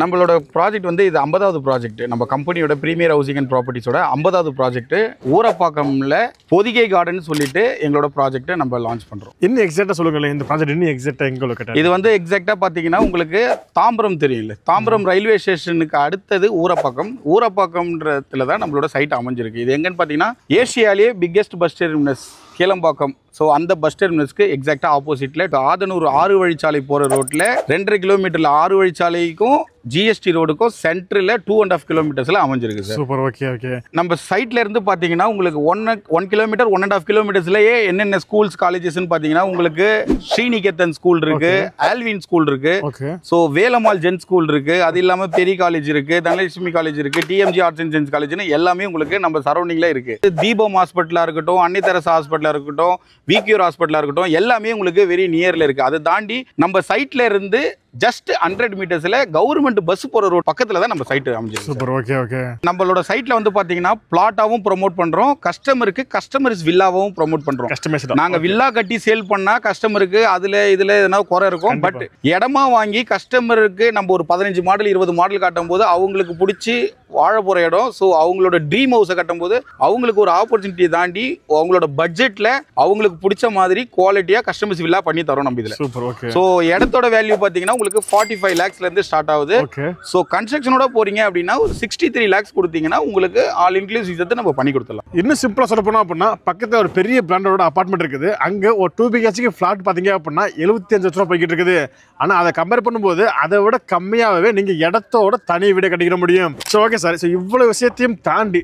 நம்மளோட ப்ராஜெக்ட் வந்து இது 50வது ப்ராஜெக்ட். நம்ம கம்பெனியோட பிரீமியர் ஹவுசிங் அண்ட் ப்ராப்பர்ட்டிஸோட 50வது ப்ராஜெக்ட். ஊரப்பாக்கம்ல பொதிகை கார்டன் சொல்லிட்டு எங்களோட ப்ராஜெக்ட்டை நம்ம லான்ச் பண்றோம். இன்னும் எக்ஸாக்ட்டா சொல்லுங்களேன், இந்த ப்ராஜெக்ட் இன்னும் எக்ஸாக்ட்டா எங்க லொகேட்? இது வந்து எக்ஸாக்ட்டா பாத்தீங்கன்னா உங்களுக்கு தாம்பரம் தெரியும்ல, தாம்பரம் ரயில்வே ஸ்டேஷனுக்கு அடுத்தது ஊரப்பாக்கம். ஊரப்பாக்கம்ன்றதுல தான் நம்மளோட சைட் அமைஞ்சிருக்கு. இது எங்கன்னு பாத்தீங்கன்னா ஏசியாலேயே biggest bus terminus Kilambakkam. So அந்த பஸ் டெர்மினஸ்க்கு எக்ஸாக்டாக ஆப்போசிட்டில் ஆதனூர் 6 வழிச்சாலை போகிற ரோட்டில் 2.5 கிலோமீட்டரில் 6 வழிச்சாலைக்கும் ஜிஎஸ்டி ரோடுக்கும் சென்டரில் 2.5 கிலோமீட்டர்ஸில் அமைஞ்சிருக்கு சார். சூப்பர். Okay okay. நம்ம சைட்ல இருந்து பார்த்தீங்கன்னா உங்களுக்கு 1 கிலோமீட்டர் 1.5 கிலோமீட்டர்ஸ்லேயே என்னென்ன ஸ்கூல்ஸ் காலேஜஸ்ன்னு பார்த்தீங்கன்னா உங்களுக்கு ஸ்ரீநிகேதன் ஸ்கூல் இருக்கு, ஆல்வின் ஸ்கூல் இருக்கு, ஸோ வேலம்மாள் ஜென் ஸ்கூல் இருக்கு, அது இல்லாமல் பெரிய காலேஜ் இருக்கு, தனலட்சுமி காலேஜ் இருக்கு, டிஎம்ஜி ஆர்ட்ஸ் அண்ட் சயின்ஸ் காலேஜ்னு எல்லாமே உங்களுக்கு நம்ம சரௌண்டிங்ல இருக்கு. தீபம் ஹாஸ்பிட்டலாக இருக்கட்டும், அன்னை தெரசா ஹாஸ்பிட்டலாக இருக்கட்டும், விக்யூர் ஹாஸ்பிட்டலாக இருக்கட்டும், எல்லாமே உங்களுக்கு வெரி நியர்ல இருக்கு. அதை தாண்டி நம்ம சைட்ல இருந்து ஜஸ்ட் 100 மீட்டர்ஸ்ல கவர்மெண்ட் பஸ் போற ரோட் பக்கத்துல தான் நம்ம சைட் அமைஞ்சிருக்கு. சூப்பர். Okay okay. நம்மளோட சைட்ல வந்து பாத்தீங்கன்னா பிளாட்டாவும் ப்ரோமோட் பண்றோம், கஸ்டமருக்கு கஸ்டமர்ஸ் வில்லாவும் ப்ரோமோட் பண்றோம். நாங்க வில்லா கட்டி சேல் பண்ணா கஸ்டமருக்கு அதுல இதுல எதனா குறை இருக்கும். பட் இடமா வாங்கி கஸ்டமருக்கு நம்ம ஒரு 15 மாடல் 20 மாடல் காட்டும் போது அவங்களுக்கு பிடிச்சி வாழ போற இடம், ஸோ அவங்களோட ட்ரீம் ஹவுஸை கட்டும் போது அவங்களுக்கு ஒரு ஆப்பர்ச்சுனிட்டியை தாண்டி அவங்களோட பட்ஜெட்ல அவங்களுக்கு பிடிச்ச மாதிரி குவாலிட்டியா கஸ்டமர்ஸ் வில்லா பண்ணி தரோம் நம்ம இதுல. சூப்பர். ஓகே. ஸோ இடத்தோட வேல்யூ பாத்தீங்கன்னா உங்களுக்கு 45 lakhsல இருந்து ஸ்டார்ட் ஆகுது. ஸோ கன்ஸ்ட்ரக்ஷனோட போறீங்க அப்படின்னா ஒரு 63 lakhs கொடுத்தீங்கன்னா உங்களுக்கு ஆல் இன்க்ளூசிவ் சேர்த்து நம்ம பண்ணி கொடுத்துடலாம். இன்னும் சிம்பிளா சொல்ல போனா அப்படின்னா பக்கத்துல ஒரு பெரிய பிராண்டோட அபார்ட்மெண்ட் இருக்குது. அங்க ஒரு 2 BHK ஃபிளாட் பாத்தீங்க அப்படின்னா 75 லட்சம் ரூபாய் போய்கிட்டு இருக்குது. ஆனா அதை கம்பேர் பண்ணும்போது அதை விட கம்மியாகவே நீங்க இடத்தோட தனி வீடு கட்டிக்கிற முடியும். ஸோ ஓகே சார், ஸோ இவ்வளவு விஷயத்தையும் தாண்டி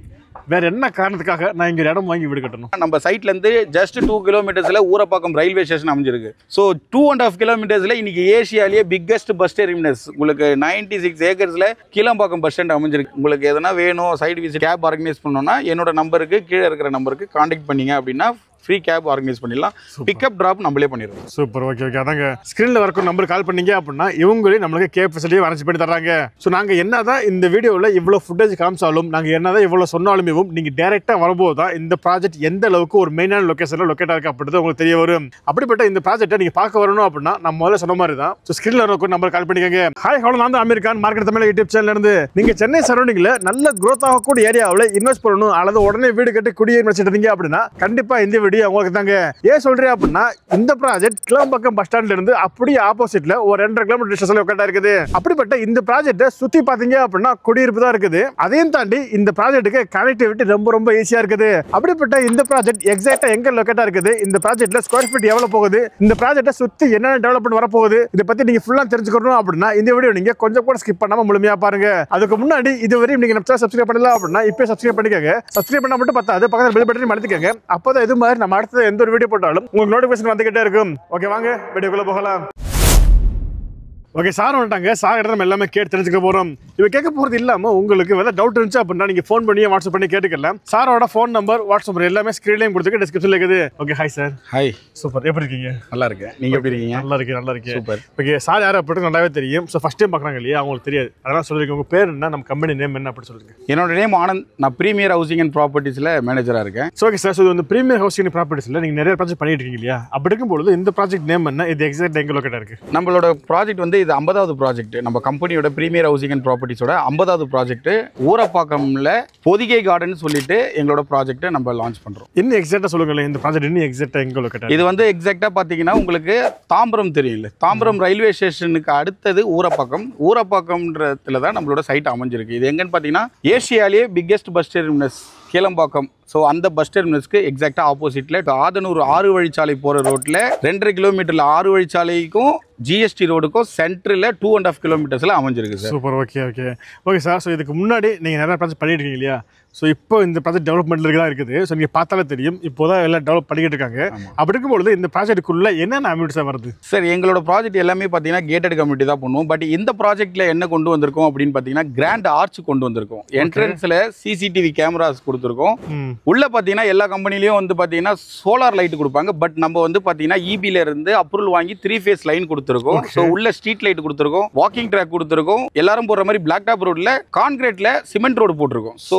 வேற என்ன காரணத்துக்காக நான் இங்க இடம் வாங்கி வீடு கட்டணும்? நம்ம சைட்ல இருந்து ஜஸ்ட் 2 கிலோமீட்டர்ஸ்ல ஊரப்பாக்கம் ரயில்வே ஸ்டேஷன் அமைஞ்சிருக்கு. ஸோ 2.5 கிலோமீட்டர்ஸ்ல இன்னைக்கு ஏசியாலேயே பிக்கெஸ்ட் பஸ் டெர்மினஸ் உங்களுக்கு 96 ஏக்கர்ஸ்ல கீழம்பாக்கம் பஸ் ஸ்டாண்ட் அமைஞ்சிருக்கு. உங்களுக்கு எதனா வேணும் சைட் விசிட் கேப் ஆர்கனைஸ் பண்ணணும்னா என்னோட நம்பருக்கு கீழே இருக்கிற நம்பருக்கு கான்டாக்ட் பண்ணீங்க அப்படின்னா ஃப்ரீ கேப் ஆர்கனைஸ் பண்ணிடலாம். பிக்கப் டிராப் நம்மளே பண்ணிடுவோம். சூப்பர். Okay okay. அதாங்க ஸ்க்ரீனில் வரக்கூடிய நம்பர் கால் பண்ணீங்க அப்படின்னா இவங்களே நம்மளுக்கு கேப் ஃபெசிலிட்டி அரேஞ்ச் பண்ணி தர்றாங்க. ஸோ நாங்கள் என்னதான் இந்த வீடியோவில் இவ்வளோ ஃபுட்டேஜ் காமிச்சாலும் நாங்கள் என்னதான் இவ்வளோ சொன்னாலுமே நீங்கள் டேரெக்டாக வரும்போது தான் இந்த ப்ராஜெக்ட் எந்த அளவுக்கு ஒரு மெயினான லொக்கேஷனில் லொக்கேட் ஆகிருக்கு அப்படின்றது உங்களுக்கு தெரிய வரும். அப்படிப்பட்ட இந்த ப்ராஜெக்ட்டை நீங்கள் பார்க்க வரணும் அப்படின்னா நம்ம முதல்ல சொன்ன மாதிரி தான். ஸோ ஸ்க்ரீனில் வரக்கூடிய நம்பர் கால் பண்ணிக்கோங்க. ஹாய் ஹலோ, நான் தான் Aamir Khan, market Tamil YouTube channel இருந்து. நீங்கள் சென்னை சரௌண்டிங்கில் நல்ல க்ரோத் ஆகக்கூடிய ஏரியாவில் இன்வெஸ்ட் பண்ணணும் அல்லது உடனே வீடு கட்டி குடியேறி வச்சுட்டீங்க அப்படின்னா கண்டிப்பாக இந்த வீடியோ உங்களுக்கு தாங்க. ஏன் சொல்றேன் அப்படின்னா இந்த ப்ராஜெக்ட் கிளம்பக்கம் பஸ் ஸ்டாண்ட்ல இருந்து அப்படியே ஆப்போசிட்ல ஒரு 2.5 கிலோமீட்டர் டிஸ்டன்ஸ்ல லொகேட்டா இருக்குது. அப்படிப்பட்ட இந்த ப்ராஜெக்ட்டை சுத்தி பாத்தீங்க அப்படின்னா குடியிருப்பு தான் இருக்குது. அதையும் தாண்டி இந்த ப்ராஜெக்ட்டுக்கு கனெக்டிவிட்டி ரொம்ப ஈஸியா இருக்குது. அப்படிப்பட்ட இந்த ப்ராஜெக்ட் எக்ஸாக்ட்டா எங்க லொகேட்டா இருக்குது, இந்த ப்ராஜெக்ட்ல ஸ்கொயர் ஃபீட் எவ்வளவு போகுது, இந்த ப்ராஜெக்ட்டை சுத்தி என்னென்ன டெவலப்மெண்ட் வரப்போகுது, இதை பத்தி நீங்க ஃபுல்லா தெரிஞ்சுக்கணும் அப்படின்னா இந்த வீடியோ நீங்க கொஞ்சம் கூட ஸ்கிப் பண்ணாம முழுமையா பாருங்க. அதுக்கு முன்னாடி இதுவரையும் நீங்க நம்ம சப்ஸ்கிரைப் பண்ணல அப்படின்னா இப்போ சப்ஸ்கிரைப் பண்ணிக்கோங்க. சப்ஸ்கிரைப் பண்ணா மட்டும் பத்தாது, பக்கத்துல பெல் பட்டனை அழுத்திக்கோங்க. அப்பதான் இது மாதிரி நம்ம அடுத்த எந்த ஒரு வீடியோ போட்டாலும் உங்களுக்கு நோட்டிபிகேஷன் வந்துகிட்டே இருக்கும். ஓகே, வாங்க வீடியோக்குள்ள போகலாம். ஓகே, சார் வந்துட்டாங்க. சார் கிட்ட நம்ம எல்லாமே கேட்டு தெரிஞ்சுக்க போறோம். இப்போ கேட்க போறது இல்லாம உங்களுக்கு ஏதாவது டவுட் இருந்துச்சு அப்படின்னா நீங்க ஃபோன் பண்ணி வாட்ஸ்அப் பண்ணி கேட்டுக்கலாம். சாரோட ஃபோன் நம்பர் வாட்ஸ்அப் நம்பர் எல்லாமே ஸ்கிரீன்லயும் கொடுத்துருக்கு, டிஸ்கிரிப்ஷன்ல இருக்குது. Okay, hi sir. Hi. Super. எப்படி இருக்கீங்க? நல்லா இருக்கேன். நீங்க எப்படி இருக்கீங்க? நல்லா இருக்கேன், நல்லா இருக்கேன். சூப்பர். ஓகே, சார் யாரை அப்படி நல்லாவே தெரியும். ஸோ ஃபர்ஸ்ட் டைம் பார்க்குறாங்க இல்லையா, அவங்களுக்கு தெரியாது. அதெல்லாம் சொல்லிருக்கேன். உங்க பேர் என்ன, நம்ம கம்பெனி நேம் என்ன அப்படி சொல்லுங்க. என்னோட நேம் ஆனந்த். நான் பிரீமியர் ஹவுசிங் அண்ட் ப்ராப்பர்ட்டிஸ்ல மேனேஜரா இருக்கேன். ஓகே சார், ஸோ இந்த பிரீமியர் ஹவுசிங் அண்ட் ப்ராப்பர்ட்டிஸ்ல நீங்க நிறைய ப்ராஜெக்ட் பண்ணிட்டு இருக்கீங்க இல்லையா, அப்படி இருக்கும்போது இந்த ப்ராஜெக்ட் நேம் என்ன, இது எக்ஸாக்ட் எங்க லொகேட்டா இருக்கு? நம்மளோட ப்ராஜெக்ட் வந்து இது 50வது ப்ராஜெக்ட். நம்ம கம்பெனியோட பிரீமியர் ஹவுசிங் அண்ட் ப்ராப்பர்ட்டிஸோட 50வது ப்ராஜெக்ட். ஊரப்பாக்கம்ல பொதிகை கார்டன் சொல்லிட்டு எங்களோட ப்ராஜெக்ட்டை நம்ம லான்ச் பண்றோம். இன்னும் எக்ஸாக்ட்டா சொல்லுங்களேன், இந்த ப்ராஜெக்ட் இன்னும் எக்ஸாக்ட்டா எங்க லொகேட்? இது வந்து எக்ஸாக்ட்டா பாத்தீங்கன்னா உங்களுக்கு தாம்பரம் தெரியும்ல, தாம்பரம் ரயில்வே ஸ்டேஷனுக்கு அடுத்தது ஊரப்பாக்கம். ஊரப்பாக்கம்ன்றதுல தான் நம்மளோட சைட் அமைஞ்சிருக்கு. இது எங்கன்னு பாத்தீங்கன்னா ஏசியாலேயே biggest bus terminus Kilambakkam. So அந்த பஸ் டெர்மினஸ்க்கு எக்ஸாக்டாக ஆப்போசிட்டில் ஆதனூர் 6 வழிச்சாலை போகிற ரோட்டில் 2.5 கிலோமீட்டரில் 6 வழிச்சாலைக்கும் ஜிஎஸ்டி ரோடுக்கும் சென்டரில் 2.5 கிலோமீட்டர்ஸில் அமைஞ்சிருக்கு sir. Super. Okay okay okay sir. So இதுக்கு முன்னாடி நீங்கள் நிறைய ப்ராஜெக்ட் பண்ணிட்டு இருக்கீங்க இல்லையா, ஸோ இப்போ இந்த ப்ராஜெக்ட் டெவலப்மெண்ட்டில் தான் இருக்குது. ஸோ நீங்கள் பார்த்தாலே தெரியும், இப்போ தான் எல்லாம் டெவலப் பண்ணிக்கிட்டு இருக்காங்க. அப்படி இருக்கும்பொழுது இந்த ப்ராஜெக்ட்டுக்குள்ளே என்னென்ன அம்யூனிட்டிஸாக வருது? சார், எங்களோட ப்ராஜெக்ட் எல்லாமே பார்த்தீங்கன்னா கேட்டட் கம்யூனிட்டி தான் பண்ணுவோம். பட் இந்த ப்ராஜெக்ட்டில் என்ன கொண்டு வந்திருக்கோம் அப்படின்னு பார்த்தீங்கன்னா கிராண்ட் ஆர்ச் கொண்டு வந்திருக்கோம். என்ட்ரன்ஸில் சிசிடிவி கேமராஸ் கொடுத்துருக்கோம். கொடுத்துருக்கோம். உள்ள பாத்தீங்கன்னா எல்லா கம்பெனிலயும் வந்து பாத்தீங்கன்னா சோலார் லைட் கொடுப்பாங்க. பட் நம்ம வந்து பாத்தீங்கன்னா இபில இருந்து அப்ரூவல் வாங்கி 3 ஃபேஸ் லைன் கொடுத்துருக்கோம். ஸோ உள்ள ஸ்ட்ரீட் லைட் கொடுத்துருக்கோம், வாக்கிங் ட்ராக் கொடுத்துருக்கோம், எல்லாரும் போற மாதிரி பிளாக் டாப் ரோட்ல கான்கிரீட்ல சிமெண்ட் ரோடு போட்டிருக்கோம். ஸோ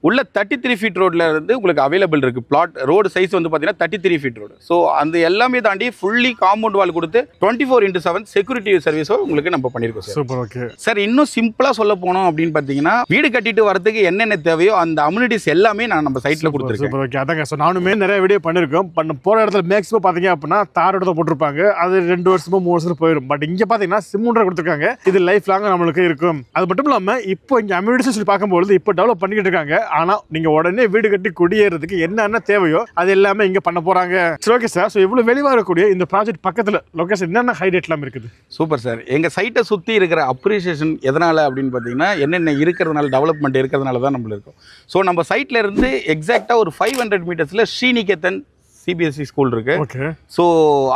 உள்ள 33 ஃபீட் ரோட்ல இருந்து உங்களுக்கு அவைலபிள் இருக்கு. பிளாட் ரோடு சைஸ் வந்து பாத்தீங்கன்னா 33 ஃபீட் ரோடு. ஸோ அந்த எல்லாமே தாண்டி ஃபுல்லி காம்பவுண்ட் வால் கொடுத்து 24/7 செக்யூரிட்டி சர்வீஸோ உங்களுக்கு நம்ம பண்ணிருக்கோம் சார். சூப்பர். ஓகே சார், இன்னும் சிம்பிளா சொல்ல போனோம் அப்படின்னு பாத்தீங்கன்னா வீடு கட்டிட்டு வரதுக்கு என்னென்ன தேவையோ அந்த அம்யூனிட்டிஸ் எல்லாமே நான் நம்ம சைட்ல கொடுத்துருக்கேன். சூப்பர். ஓகே அதாங்க. ஸோ நானுமே நிறைய வீடியோ பண்ணிருக்கோம். போற இடத்துல மேக்ஸிமம் பாத்தீங்க அப்படின்னா தார் இடத்த போட்டிருப்பாங்க, அது 2 வருஷமோ 3 வருஷம் போயிடும். பட் இங்க பாத்தீங்கன்னா சிமெண்ட் கொடுத்துருக்காங்க, இது லைஃப் லாங் நம்மளுக்கு இருக்கும். அது மட்டும் இல்லாம இப்போ இங்க அம்யூனிட்டிஸ் சொல்லி பார்க்கும்போது இப்போ டெவலப் பண்ணிக்கிட்டு இருக்காங்க. ஆனா நீங்க உடனே வீடு கட்டி குடியேறதுக்கு என்னென்ன தேவையோ அது எல்லாமே இங்க பண்ண போறாங்க. சரி ஓகே சார். ஸோ இவ்வளவு வெளிவா இருக்கக்கூடிய இந்த ப்ராஜெக்ட் பக்கத்துல லொகேஷன் என்னென்ன ஹைலைட் எல்லாம் இருக்குது? Super sir. எங்க சைட்டை சுத்தி இருக்கிற அப்ரிசியேஷன் எதனால அப்படின்னு பாத்தீங்கன்னா என்னென்ன இருக்கிறதுனால டெவலப்மெண்ட் இருக்கிறதுனால தான் நம்ம இருக்கோம். ஸோ நம்ம சைட்ல இருந்து எக்ஸாக்டா ஒரு 500 மீட்டர்ஸ்ல ஸ்ரீநிகேதன் சிபிஎஸ்சி ஸ்கூல் இருக்கு. ஸோ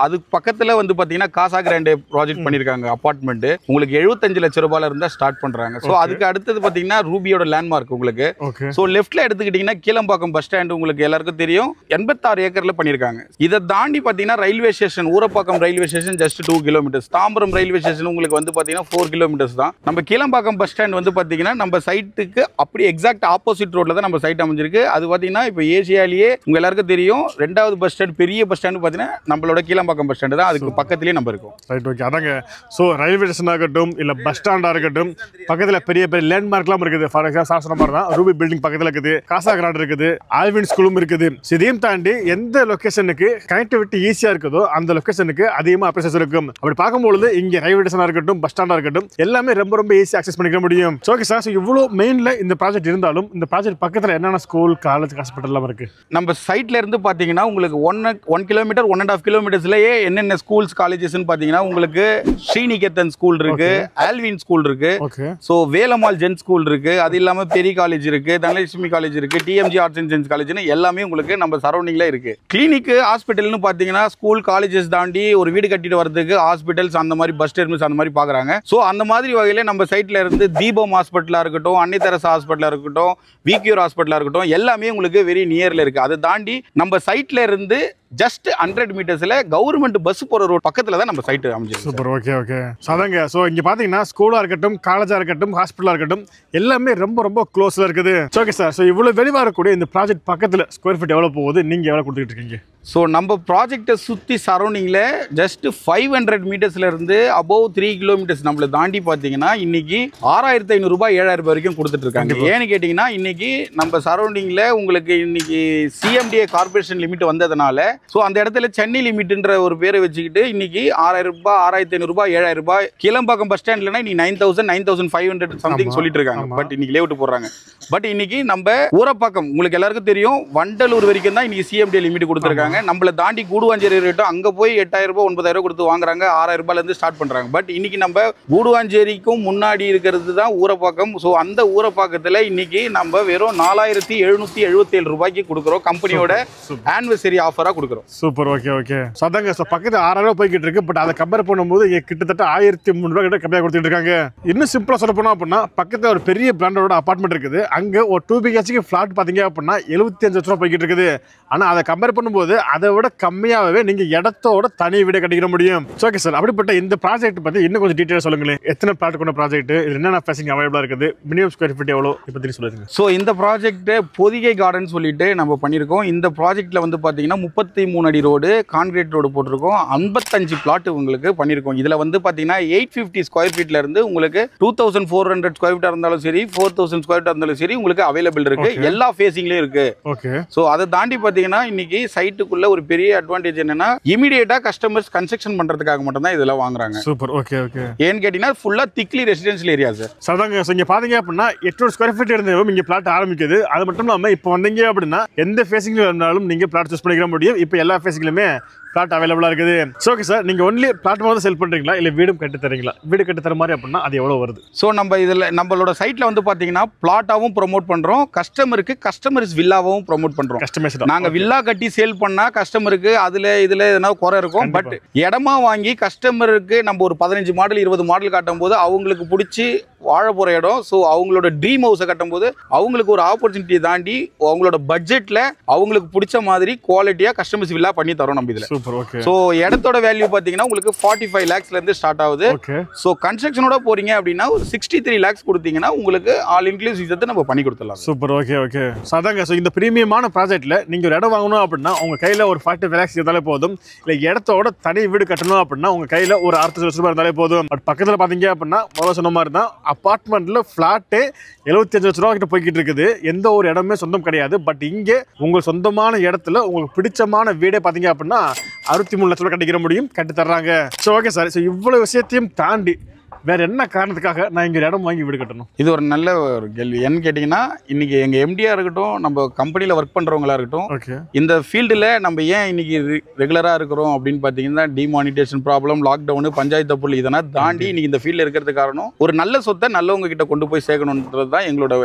அதுக்கு பக்கத்தில் வந்து பார்த்தீங்கன்னா காசா கிராண்டே ப்ராஜெக்ட் பண்ணியிருக்காங்க. அப்பார்ட்மெண்ட் உங்களுக்கு 75 லட்சம் ரூபாயில இருந்தா ஸ்டார்ட் பண்றாங்க. ஸோ அதுக்கு அடுத்தது பார்த்தீங்கன்னா ரூபியோட லேண்ட்மார்க் உங்களுக்கு. ஸோ லெஃப்ட்ல எடுத்துக்கிட்டீங்கன்னா கீழம்பாக்கம் பஸ் ஸ்டாண்ட் உங்களுக்கு எல்லாருக்கும் தெரியும், 86 ஏக்கர்ல பண்ணியிருக்காங்க. இதை தாண்டி பார்த்தீங்கன்னா railway station Urapakkam railway station just 2 kilometres. Tambaram railway station உங்களுக்கு வந்து பார்த்தீங்கன்னா 4 கிலோமீட்டர்ஸ் தான். நம்ம கீழம்பாக்கம் பஸ் ஸ்டாண்ட் வந்து பார்த்தீங்கன்னா நம்ம சைட்டுக்கு அப்படி எக்ஸாக்ட் ஆப்போசிட் ரோட்ல தான் நம்ம சைட் அமைஞ்சிருக்கு. அது பார்த்தீங்கன்னா இப்போ ஏசியாலேயே உங்க எல்லாருக்கும் தெரியும் 2வது பஸ் ஸ்டாண்ட் பெரிய பஸ் ஸ்டாண்ட் பார்த்தீங்கன்னா நம்மளோட கீழம்பாக்கம் பஸ் ஸ்டாண்ட் தான், அதுக்கு பக்கத்துலேயே நம்ம இருக்கோம். ரைட். ஓகே அதாங்க. ஸோ ரயில்வே ஸ்டேஷன் ஆகட்டும் இல்லை பஸ் ஸ்டாண்டாக இருக்கட்டும், பக்கத்தில் பெரிய பெரிய லேண்ட்மார்க்லாம் இருக்குது. ஃபார் எக்ஸாம்பிள் சாசன மாதிரி தான் ரூபி பில்டிங் பக்கத்தில் இருக்குது, காசா கிராண்ட் இருக்குது, ஆல்வின் ஸ்கூலும் இருக்குது. இதையும் தாண்டி எந்த லொக்கேஷனுக்கு கனெக்டிவிட்டி ஈஸியாக இருக்குதோ அந்த லொக்கேஷனுக்கு அதிகமாக அப்ரிசியேஷன் இருக்கும். அப்படி பார்க்கும்போது இங்கே ரயில்வே ஸ்டேஷனாக இருக்கட்டும் பஸ் ஸ்டாண்டாக இருக்கட்டும் எல்லாமே ரொம்ப ரொம்ப ஈஸியாக அக்சஸ் பண்ணிக்க முடியும். Okay sir. ஸோ இவ்வளோ மெயினில் இந்த ப்ராஜெக்ட் இருந்தாலும் இந்த ப்ராஜெக்ட் பக்கத்தில் என்னென்ன ஸ்கூல் காலேஜ் ஹாஸ்பிட்டல் எல்லாம் இருக்குது? நம்ம சைட்ல இருந்து பார்த்தீங்கன்னா உங்களுக்கு 1 கிலோமீட்டர் 1.5 கிலோமீட்டர்ஸ்லயே என்னென்ன ஸ்கூல்ஸ் காலேஜஸ் பாத்தீங்கன்னா உங்களுக்கு ஸ்ரீநிகேதன் ஸ்கூல் இருக்கு, ஆல்வின் ஸ்கூல் இருக்கு, சோ வேலம்மாள் ஜென் ஸ்கூல் இருக்கு, அது இல்லாம பெரிய காலேஜ் இருக்கு, தனலட்சுமி காலேஜ் இருக்கு, டிஎம்ஜி ஆர்ட்ஸ் அண்ட் சயின்ஸ் காலேஜ்னு எல்லாமே உங்களுக்கு நம்ம சரௌண்டிங்ல இருக்கு. கிளினிக் ஹாஸ்பிட்டல்னு பாத்தீங்கன்னா ஸ்கூல் காலேஜஸ் தாண்டி ஒரு வீடு கட்டிட்டு வரதுக்கு ஹாஸ்பிட்டல்ஸ் அந்த மாதிரி பஸ் டெர்மினஸ் அந்த மாதிரி பாக்குறாங்க. சோ அந்த மாதிரி வகையில நம்ம சைட்ல இருந்து தீபம் ஹாஸ்பிட்டலா இருக்கட்டும், அன்னை தெரசா ஹாஸ்பிட்டலா இருக்கட்டும், விக்யூர் ஹாஸ்பிட்டலா இருக்கட்டும் எல்லாமே உங்களுக்கு வெரி நியர்ல இருக்கு. அதை தாண்டி நம்ம சைட்ல இருந்து ஜஸ்ட் 100 மீட்டர்ஸ்ல கவர்மெண்ட் பஸ் போற ரோட் பக்கத்துல தான் நம்ம சைட் அமைஞ்சிருக்கு. சூப்பர். Okay okay. சதங்க. சோ இங்க பாத்தீங்கன்னா ஸ்கூலா இருக்கட்டும் காலேஜா இருக்கட்டும் ஹாஸ்பிட்டலா இருக்கட்டும் எல்லாமே ரொம்ப ரொம்ப க்ளோஸ்ல இருக்குது. Okay sir. சோ இவ்வளவு வெளிவா இருக்கக்கூடிய இந்த ப்ராஜெக்ட் பக்கத்துல ஸ்கொயர் ஃபீட் எவ்வளவு போகுது, நீங்க எவ்வளவு கொடுத்துட்டு இருக்கீங்க? ஸோ நம்ம ப்ராஜெக்டை சுற்றி சரௌண்டிங்கில் ஜஸ்ட் 500 மீட்டர்ஸ்ல இருந்து அபோவ் 3 கிலோமீட்டர்ஸ் நம்மளை தாண்டி பார்த்தீங்கன்னா இன்னைக்கு 6,500 ரூபாய் 7,000 வரைக்கும் கொடுத்துட்டு இருக்காங்க. ஏன்னு கேட்டிங்கன்னா இன்னைக்கு நம்ம சரௌண்டிங்கில் உங்களுக்கு இன்னைக்கு சிஎம்டிஏ கார்பரேஷன் லிமிட் வந்ததுனால ஸோ அந்த இடத்துல சென்னை லிமிட்ன்ற ஒரு பேரை வச்சுக்கிட்டு இன்னைக்கு 6,000 ரூபாய் 6,500 ரூபாய் 7,000 ரூபாய் கீழம்பாக்கம் பஸ் ஸ்டாண்ட்லனா இன்னைக்கு 9,000 9,500 சம்திங் சொல்லிட்டு இருக்காங்க. பட் இன்னைக்கு லேவுட் போடுறாங்க. பட் இன்னைக்கு நம்ம ஊரப்பாக்கம் உங்களுக்கு எல்லாருக்கும் தெரியும் வண்டலூர் வரைக்கும் தான் இன்னைக்கு சிஎம்டிஏ லிமிட் கொடுத்துருக்காங்க. நம்மள தாண்டி கூடுவாஞ்சேரி ரேட்டும் அங்க போய் 8,000 ரூபாய் 9,000 கொடுத்து வாங்குறாங்க, 6,000 ரூபாயில இருந்து ஸ்டார்ட் பண்றாங்க. பட் இன்னைக்கு நம்ம கூடுவாஞ்சேரிக்கும் முன்னாடி இருக்கிறது தான் ஊரப்பாக்கம். ஸோ அந்த ஊரப்பாக்கத்துல இன்னைக்கு நம்ம வெறும் 4,777 ரூபாய்க்கு கொடுக்குறோம், கம்பெனியோட ஆனிவர்சரி ஆஃபரா கொடுக்குறோம். சூப்பர். Okay okay. சதாங்க. பக்கத்துல 6,000 ரூபாய் போய்கிட்டு இருக்கு. பட் அதை கம்பேர் பண்ணும்போது கிட்டத்தட்ட 1,300 ரூபாய் கிட்ட கம்மியாக கொடுத்துட்டு இருக்காங்க. இன்னும் சிம்பிளா சொல்ல போனோம் அப்படின்னா பக்கத்துல ஒரு பெரிய பிராண்டோட அபார்ட்மெண்ட் இருக்குது. அங்க ஒரு 2 BHK ஃபிளாட் பாத்தீங்க அப்படின்னா 75 லட்சம் ரூபாய் போய்கிட்டு இருக்குது. ஆனா அதை கம்பேர் பண்ணும்போது அதை விட கம்மியாகவே நீங்க இடத்தோட தனி வீடு கட்டிக்கிற முடியும். Okay sir. அப்படிப்பட்ட இந்த ப்ராஜெக்ட் பத்தி இன்னும் கொஞ்சம் டீடைலா சொல்லுங்களேன். எத்தனை பிளாட் கொண்ட ப்ராஜெக்ட், இது என்னென்ன ஃபேசிங் அவைலபிளா இருக்குது, மினிமம் ஸ்கொயர் ஃபீட் எவ்வளோ இதை பத்தி சொல்லுங்க. ஸோ இந்த ப்ராஜெக்ட் பொதிகை கார்டன் சொல்லிட்டு நம்ம பண்ணியிருக்கோம். இந்த ப்ராஜெக்ட்ல வந்து பாத்தீங்கன்னா 33 அடி ரோடு கான்கிரீட் ரோடு போட்டிருக்கோம். 55 பிளாட் உங்களுக்கு பண்ணியிருக்கோம். இதுல வந்து பாத்தீங்கன்னா 850 ஸ்கொயர் ஃபீட்ல இருந்து உங்களுக்கு 2,400 ஸ்கொயர் ஃபீட்டா இருந்தாலும் சரி 4,000 ஸ்கொயர் ஃபீட்டா இருந்தாலும் சரி உங்களுக்கு அவைலபிள் இருக்கு. எல்லா ஃபேசிங்லயும் இருக்கு. ஓகே. ஸோ அதை தாண்டி பாத்தீங்கன்னா இன்னைக்கு சைட்டுக்குள்ள ஒரு பெரிய அட்வான்டேஜ் என்னன்னா இமிடியேட்டா கஸ்டமர்ஸ் கன்ஸ்ட்ரக்ஷன் பண்றதுக்காக மட்டும் தான் இதெல்லாம் வாங்குறாங்க. சூப்பர். Okay okay. ஏன்னு கேட்டீங்கன்னா ஃபுல்லா திக்லி ரெசிடென்ஷியல் ஏரியா சார். சதாங்க. இங்க பாத்தீங்க அப்படின்னா 800 ஸ்கொயர் ஃபீட் இருந்தவங்க இங்க பிளாட் ஆரம்பிக்குது. அது மட்டும் இல்லாம இப்போ வந்தீங்க அப்படின்னா எந்த ஃபேசிங்ல இருந்தாலும் நீங்க பிளாட் சூஸ் பண்ணிக்க முடியும். இப்போ எல்லா ஃபேசிங்லயுமே பிளாட் அவைலபிளா இருக்குது. சோ ஓகே சார், நீங்க ஒன்லி பிளாட் மட்டும் செல் பண்றீங்களா இல்ல வீடும் கட்டி தரீங்களா? வீடு கட்டி தர மாதிரி அப்படின்னா அது எவ்வளவு வருது? ஸோ நம்ம இதில் நம்மளோட சைட்டில் வந்து பார்த்தீங்கன்னா பிளாட்டாகவும் ப்ரொமோட் பண்ணுறோம், கஸ்டமர்ஸ் வில்லாவும் ப்ரொமோட் பண்ணுறோம். கஸ்டமைஸ்டா நாங்கள் வில்லா கட்டி சேல் பண்ணால் கஸ்டமருக்கு இதில் எதனா குறை இருக்கும். பட் இடமா வாங்கி கஸ்டமருக்கு நம்ம ஒரு 15 மாடல் 20 மாடல் காட்டும் போது அவங்களுக்கு பிடிச்சி வாழ போகிற இடம். ஸோ அவங்களோட ட்ரீம் ஹவுஸை கட்டும் போது அவங்களுக்கு ஒரு ஆப்பர்ச்சுனிட்டி தாண்டி அவங்களோட பட்ஜெட்டில் அவங்களுக்கு பிடிச்ச மாதிரி குவாலிட்டியாக கஸ்டமர்ஸ் வில்லா பண்ணி தரோம் நம்ம இதில். சூப்பர். ஓகே. ஸோ இடத்தோட வேல்யூ பார்த்தீங்கன்னா உங்களுக்கு 45 lakhsலேருந்து ஸ்டார்ட் ஆகுது. ஓகே. ஸோ கன்ஸ்ட்ரக்ஷனோட போறீங்க அப்படின்னா ஒரு 63 lakhs கொடுத்தீங்கன்னா உங்களுக்கு ஆல் இன்க்ளூசிவ் சேர்த்து நம்ம பண்ணி கொடுத்துடலாம். சூப்பர். Okay okay. அதாங்க. ஸோ இந்த பிரீமியமான ப்ராஜெக்ட்ல நீங்க ஒரு இடம் வாங்கணும் அப்படின்னா உங்க கையில ஒரு 45 lakhs இருந்தாலே போதும். இல்லை இடத்தோட தனி வீடு கட்டணும் அப்படின்னா உங்க கையில ஒரு 6 லட்சம் ரூபாய் இருந்தாலே போதும். பட் பக்கத்தில் பார்த்தீங்க அப்படின்னா முதல்ல சொன்ன மாதிரி தான் அப்பார்ட்மெண்ட்ல ஃபிளாட்டு 75 லட்ச ரூபா கிட்ட போய்கிட்டு இருக்குது. எந்த ஒரு இடமே சொந்தம் கிடையாது. பட் இங்கே உங்கள் சொந்தமான இடத்துல உங்களுக்கு பிடிச்சமான வீடே பார்த்தீங்க அப்படின்னா 63 லட்ச ரூபாய் கட்டிக்கிற முடியும், கட்டி தர்றாங்க. So okay sir. ஸோ இவ்வளவு விஷயத்தையும் தாண்டி வேற என்ன காரணத்துக்காக நான் இங்க இடம் வாங்கி வீடு கட்டணும்? இது ஒரு நல்ல ஒரு கேள்வி. என்ன கேட்டிங்கன்னா இன்னைக்கு எங்கள் எம்டியா இருக்கட்டும், நம்ம கம்பெனியில் ஒர்க் பண்ணுறவங்களா இருக்கட்டும், ஓகே, இந்த ஃபீல்டில் நம்ம ஏன் இன்னைக்கு ரெகுலராக இருக்கிறோம் அப்படின்னு பார்த்தீங்கன்னா டிமானிட்டேஷன் ப்ராப்ளம், லாக்டவுனு, பஞ்சாயத்து புள்ளி இதெல்லாம் தாண்டி இன்னைக்கு இந்த ஃபீல்டில் இருக்கிறது காரணம் ஒரு நல்ல சொத்தை நல்லவங்க கிட்ட கொண்டு போய் சேர்க்கணுன்றது தான் எங்களோட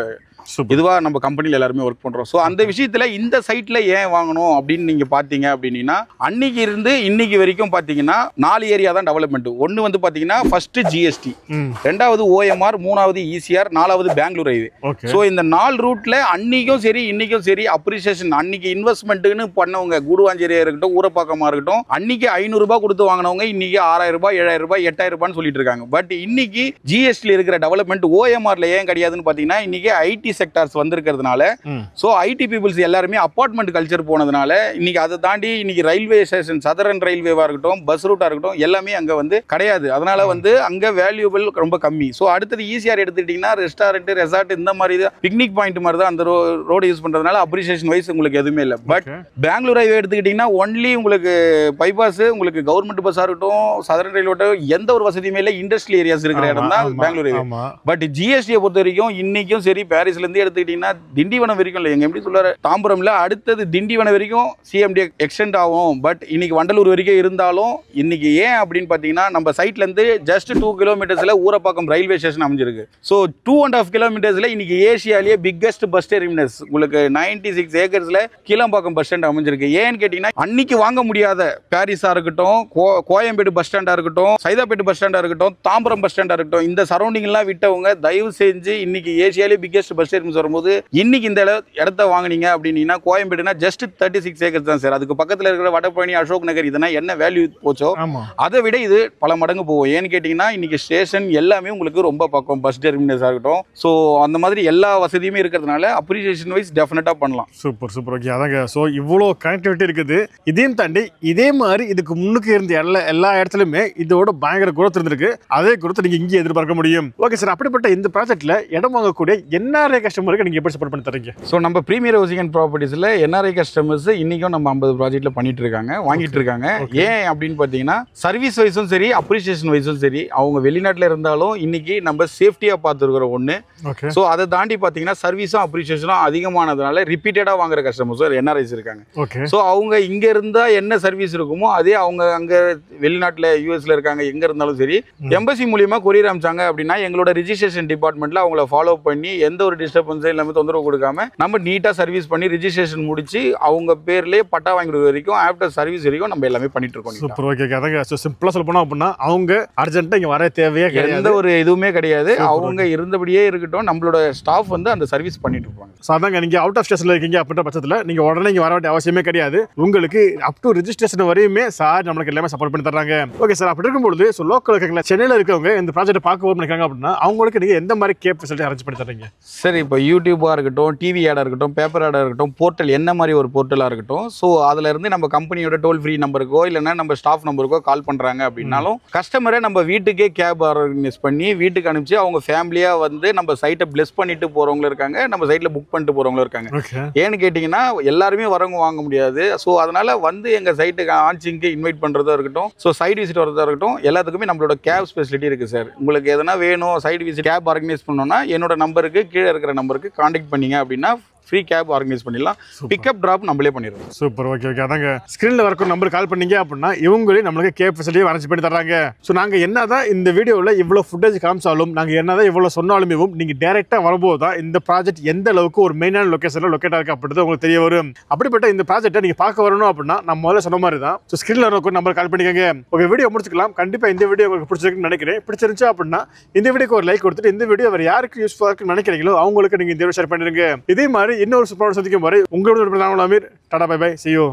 இதுவாக நம்ம கம்பெனியில் எல்லாருமே ஒர்க் பண்ணுறோம். ஸோ அந்த விஷயத்தில் இந்த சைட்டில் ஏன் வாங்கணும் அப்படின்னு நீங்கள் பார்த்தீங்க அப்படின்னா அன்னைக்கு இருந்து இன்னைக்கு வரைக்கும் பார்த்தீங்கன்னா 4 ஏரியா தான் டெவலப்மெண்ட். ஒன்று வந்து பார்த்தீங்கன்னா ஃபர்ஸ்ட் ஜிஎஸ்டி, ரெண்டாவது ஓஎம்ஆர், மூணாவது இசிஆர், நாலாவது பெங்களூர் ஹைவே. ஸோ இந்த 4 ரூட்ல அன்னைக்கும் சரி இன்னைக்கும் சரி அப்ரிசியேஷன். அன்னைக்கு இன்வெஸ்ட்மெண்ட்டுன்னு பண்ணவங்க கூடுவாஞ்சேரியா இருக்கட்டும், ஊரப்பாக்கமாக இருக்கட்டும், அன்னைக்கு 500 ரூபாய் கொடுத்து வாங்கினவங்க இன்னைக்கு 6000 ரூபாய், 7000 ரூபாய், 8000 ரூபான்னு சொல்லிட்டு இருக்காங்க. பட் இன்னைக்கு ஜிஎஸ்டியில் இருக்கிற டெவலப்மெண்ட் ஓஎம்ஆர்ல ஏன் கிடையாதுன்னு பார்த்தீங்கன்னா இன்னைக்கு ஐடி செக்டார்ஸ் வந்திருக்கிறதுனால, சோ ஐடி பீப்புள்ஸ் எல்லாருமே அபார்ட்மெண்ட் கல்ச்சர் போனதுனால இன்னைக்கு அதை தாண்டி இன்னைக்கு ரயில்வே ஸ்டேஷன், சதரன் ரயில்வேவா இருக்கட்டும், பஸ் ரூட்டா இருக்கட்டும், எல்லாமே அங்க வந்து கிடையாது. அதனால வந்து அங்க வேல்யூபிள் ரொம்ப கம்மி. சோ அடுத்தது ஈசிஆர் எடுத்துக்கிட்டீங்கன்னா ரெஸ்டாரண்ட், ரெசார்ட் இந்த மாதிரி பிக்னிக் பாயிண்ட் மாதிரி தான் அந்த ரோடு யூஸ் பண்றதுனால அப்ரிசியேஷன் வைஸ் உங்களுக்கு எதுவுமே இல்லை. பட் பெங்களூர் ஹைவே எடுத்துக்கிட்டீங்கன்னா ஒன்லி உங்களுக்கு பைபாஸ், உங்களுக்கு கவர்மெண்ட் பஸ்ஸா இருக்கட்டும், சதரன் ரயில்வே, எந்த ஒரு வசதியுமே இல்லை, இண்டஸ்ட்ரியல் ஏரியாஸ் இருக்கிற இடம் தான் பெங்களூர் ஹைவே. பட் ஜிஎஸ்டியை பொறுத்த வரைக்கும் இன்னைக்கும் சரி பாரிஸ்ல இருந்து எடுத்துக்கிட்டீங்கன்னா திண்டிவனம் வரைக்கும் இல்லை, எங்க எப்படி சொல்றாரு தாம்பரம்ல அடுத்தது திண்டிவனம் வரைக்கும் சிஎம்டி எக்ஸ்டெண்ட் ஆகும். பட் இன்னைக்கு வண்டலூர் வரைக்கும் இருந்தாலும் இன்னைக்கு ஏன் அப்படின்னு பாத்தீங்கன்னா நம்ம சைட்ல இருந்து ஜஸ்ட் 2 கிலோமீட்டர்ஸ்ல ஊரப்பாக்கம் ரயில்வே ஸ்டேஷன் அமைஞ்சிருக்கு. ஸோ 2.5 கிலோமீட்டர்ஸ்ல இன்னைக்கு ஏசியாலேயே பிக்கஸ்ட் பஸ் டெர்மினஸ் உங்களுக்கு 96 ஏக்கர்ஸ்ல கீழம்பாக்கம் பஸ் ஸ்டாண்ட் அமைஞ்சிருக்கு. ஏன்னு கேட்டீங்கன்னா அன்னைக்கு வாங்க முடியாத பாரிஸா இருக்கட்டும், கோயம்பேடு பஸ் ஸ்டாண்டா இருக்கட்டும், சைதாப்பேட்டு பஸ் ஸ்டாண்டா இருக்கட்டும், தாம்பரம் பஸ் ஸ்டாண்டா இருக்கட்டும், இந்த சரௌண்டிங் எல்லாம் விட்டவங்க தயவு செஞ்சு இன்னைக்கு ஏசியாலேயே பிக்கஸ்ட் பஸ் டெர்மினஸ் வரும்போது இன்னைக்கு இந்த இடத்த வாங்குனீங்க அப்படின்னா கோயம்பேடுனா ஜஸ்ட் 36 ஏக்கர்ஸ் தான் சார். அதுக்கு பக்கத்தில் இருக்கிற வடபழனி, அசோக் நகர் இதெல்லாம் என்ன வேல்யூ போச்சோ அதை விட இது பல மடங்கு போகும். ஏன்னு கேட்டீங்கன்னா இன்னைக்கு ஸ்டேஷன் எல்லாமே உங்களுக்கு ரொம்ப பக்கம், பஸ் டெர்மினஸ் ஆகட்டும். ஸோ அந்த மாதிரி எல்லா வசதியுமே இருக்கிறதுனால அப்ரிசியேஷன் வைஸ் டெஃபினட்டா பண்ணலாம். Super super. ஓகே, அதாங்க. ஸோ இவ்வளோ கனெக்டிவிட்டி இருக்குது. இதையும் தாண்டி இதே மாதிரி இதுக்கு முன்னுக்கு இருந்த எல்லா இடத்துலையுமே இதோட பயங்கர குரோத் இருந்திருக்கு. அதே குரோத் நீங்க இங்கே எதிர்பார்க்க முடியும். ஓகே சார், அப்படிப்பட்ட இந்த ப்ராஜெக்ட்ல இடம் வாங்கக்கூடிய என்ஆர்ஐ கஸ்டமருக்கு நீங்க எப்படி சப்போர்ட் பண்ணி தரீங்க? ஸோ நம்ம பிரீமியர் ஹவுசிங் அண்ட் ப்ராப்பர்ட்டிஸில் என்ஆர்ஐ கஸ்டமர்ஸ் இன்றைக்கும் நம்ம 50 ப்ராஜெக்ட்டில் பண்ணிட்டு இருக்காங்க, வாங்கிட்டு இருக்காங்க. ஏன் அப்படின்னு பார்த்தீங்கன்னா சர்வீஸ் வைஸும் சரி அப்ரிசியேஷன் வைஸும் சரி அவங்க வெளிநாட்டில் இருந்தாலும் இன்னைக்கு நம்ம சேஃப்டியாக பார்த்துருக்குறோம் ஒன்று. ஸோ அதை தாண்டி பார்த்தீங்கன்னா சர்வீஸும் அப்ரிசியேஷனும் அதிகமானதுனால ரிப்பீட்டடாக வாங்குற கஸ்டமர்ஸும் என்ஆர்ஐஸ் இருக்காங்க. ஸோ அவங்க இங்கே இருந்தால் என்ன சர்வீஸ் இருக்குமோ அதே அவங்க அங்கே வெளிநாட்டில் யூஎஸ்ல இருக்காங்க எங்கே இருந்தாலும் சரி எம்பசி மூலியமாக கொரியர் அமிச்சாங்க அப்படின்னா எங்களோட ரிஜிஸ்ட்ரேஷன் டிபார்ட்மெண்ட்டில் அவங்கள ஃபாலோ பண்ணி எந்த ஒரு டிஸ்டர்பன்ஸும் இல்லாமல் தொந்தரவு கொடுக்காம நம்ம நீட்டாக சர்வீஸ் பண்ணி ரிஜிஸ்ட்ரேஷன் முடிச்சு அவங்க பேர்லேயே பட்டா வாங்கிடுற வரைக்கும் ஆஃப்டர் சர்வீஸ் வரைக்கும் நம்ம எல்லாமே பண்ணிட்டு இருக்கோம். சூப்பர். ஓகே, அதாங்க. ஸோ சிம்பிளாக சொல்ல போனோம் அப்படின்னா அவங்க அர்ஜென்ட்டாக இங்கே வர தேவையே எந்த ஒரு இதுவுமே கிடையாது. அவங்க இருந்தபடியே இருக்கட்டும், நம்மளோட ஸ்டாஃப் வந்து அந்த சர்வீஸ் பண்ணிட்டு இருப்பாங்க. ஸோ அதாங்க, நீங்கள் அவுட் ஆஃப் ஸ்டேஷனில் இருக்கீங்க அப்படின்ற பட்சத்தில் நீங்கள் உடனே இங்கே வர வேண்டிய அவசியமே கிடையாது. உங்களுக்கு அப் டு ரிஜிஸ்ட்ரேஷன் வரையுமே சார் நம்மளுக்கு எல்லாமே சப்போர்ட் பண்ணி தர்றாங்க. ஓகே சார், அப்படி இருக்கும்போது ஸோ லோக்கல் இருக்கீங்களா, சென்னையில் இருக்கவங்க இந்த ப்ராஜெக்ட் பார்க்க நினைக்காங்க அப்படின்னா அவங்களுக்கு நீங்கள் எந்த மாதிரி கேப் ஃபெசிலிட்டி அரேஞ்ச் பண்ணி தர்றீங்க? சரி, இப்போ யூடியூபாக இருக்கட்டும், டிவி ஆடாக இருக்கட்டும், பேப்பர் ஆடாக இருக்கட்டும், போர்ட்டல் என்ன மாதிரி ஒரு போர்ட்டலாக இருக்கட்டும், ஸோ அதில் இருந்து நம்ம கம்பெனியோட டோல் ஃப்ரீ நம்பருக்கோ இல்லைன்னா நம்ம ஸ்டாஃப் நம்பருக்கோ கால் பண்ணுறாங்க அப்படின்னாலும் கஸ்டமரை நம்ம வீட்டுக்கே கேப் ஆர்கனைஸ் பண்ணி வீட்டுக்கு அனுப்பிச்சு அவங்க ஃபேமிலியாக வந்து நம்ம சைட்டை பிளஸ் பண்ணிட்டு போகிறவங்களும் இருக்காங்க, நம்ம சைட்டில் புக் பண்ணிட்டு போகிறவங்களும் இருக்காங்க. ஏன்னு கேட்டிங்கன்னா எல்லாருமே வரவங்க வாங்க முடியாது. ஸோ அதனால் வந்து எங்கள் சைட்டுக்கு ஆன்ச்சிங்க்கு இன்வைட் பண்ணுறதா இருக்கட்டும், ஸோ சைட் விசிட் வரதா இருக்கட்டும், எல்லாத்துக்குமே நம்மளோட கேப் ஃபெசிலிட்டி இருக்குது சார். உங்களுக்கு எதனா வேணும் சைட் விசிட் கேப் ஆர்கனைஸ் பண்ணோன்னா என்னோட நம்பருக்கு கீழே இருக்கிற நம்பருக்கு கான்டாக்ட் பண்ணிங்க அப்படின்னா ஃப்ரீ கேப் ஆர்கனைஸ் பண்ணிடலாம். பிக்கப் டிராப் நம்மளே பண்ணிடுவோம். சூப்பர். Okay okay. அதாங்க ஸ்க்ரீனில் வரைக்கும் நம்பர் கால் பண்ணீங்க அப்படின்னா இவங்களே நம்மளுக்கு கேப் ஃபெசிலிட்டியை அரேஞ்ச் பண்ணி தர்றாங்க. ஸோ நாங்கள் என்னதான் இந்த வீடியோவில் இவ்வளோ ஃபுட்டேஜ் காமிச்சாலும், நாங்கள் என்னதான் இவ்வளோ சொன்னாலுமே நீங்கள் டேரெக்டாக வரும்போது தான் இந்த ப்ராஜெக்ட் எந்த அளவுக்கு ஒரு மெயினான லொக்கேஷனில் லொக்கேட் ஆகிருக்கு அப்படின்றது உங்களுக்கு தெரிய வரும். அப்படிப்பட்ட இந்த ப்ராஜெக்ட்டை நீங்கள் பார்க்க வரணும் அப்படின்னா நம்ம முதல்ல சொன்ன மாதிரி தான். ஸோ ஸ்க்ரீனில் வரைக்கும் நம்பர் கால் பண்ணிக்கோங்க. ஓகே, வீடியோ முடிச்சுக்கலாம். கண்டிப்பாக இந்த வீடியோ உங்களுக்கு பிடிச்சிருக்குன்னு நினைக்கிறேன். பிடிச்சிருந்துச்சு அப்படின்னா இந்த வீடியோக்கு ஒரு லைக் கொடுத்துட்டு இந்த வீடியோ வேறு யாருக்கு யூஸ்ஃபுல்லாக இருக்குன்னு நினைக்கிறீங்களோ அவங்களுக்கு நீங்கள் இந்த வீடியோ ஷேர் பண்ணிடுங்க. இதே மாதிரி இன்னொரு சூப்பரான சந்திக்கும் வரை உங்களோட டாடா பை பை. See you.